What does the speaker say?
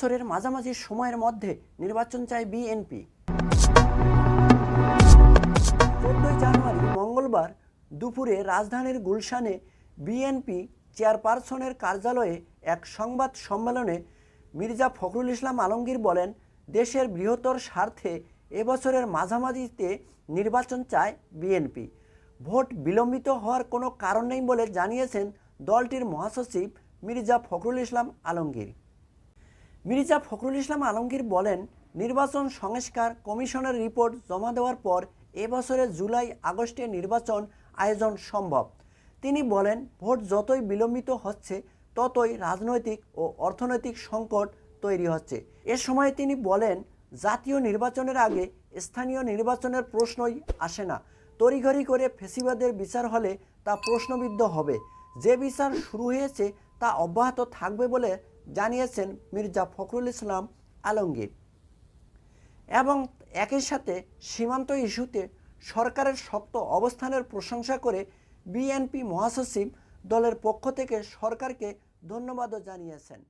বছরের মাঝামাঝি সময়ের মধ্যে নির্বাচন চায় বিএনপি। 14 জানুয়ারি মঙ্গলবার দুপুরে রাজধানীর গুলশানে বিএনপি চেয়ারপারসনের কার্যালয়ে এক সংবাদ সম্মেলনে মির্জা ফখরুল ইসলাম আলমগীর বলেন, দেশের বৃহত্তর স্বার্থে এবছরের মাঝামাঝিতে নির্বাচন চায় বিএনপি। ভোট বিলম্বিত হওয়ার কোনো কারণ নেই বলে জানিয়েছেন দলটির মহাসচিব মির্জা ফখরুল ইসলাম আলমগীর। মির্জা ফখরুল ইসলাম আলমগীর বলেন, নির্বাচন সংস্কার কমিশনের রিপোর্ট জমা দেওয়ার পর এবছরের জুলাই আগস্টে নির্বাচন আয়োজন সম্ভব। তিনি বলেন, ভোট যতই বিলম্বিত হচ্ছে ততই রাজনৈতিক ও অর্থনৈতিক সংকট তৈরি হচ্ছে। এ সময় তিনি বলেন, জাতীয় নির্বাচনের আগে স্থানীয় নির্বাচনের প্রশ্নই আসে না। তড়িঘড়ি করে ফ্যাসিবাদের বিচার হলে তা প্রশ্নবিদ্ধ হবে। যে বিচার শুরু হয়েছে তা অব্যাহত থাকবে বলে জানিয়েছেন মির্জা ফখরুল ইসলাম আলমগীর। এবং একই সাথে সীমান্ত ইস্যুতে সরকারের শক্ত অবস্থানের প্রশংসা করে বিএনপি মহাসচিব দলের পক্ষ থেকে সরকারকে ধন্যবাদও জানিয়েছেন।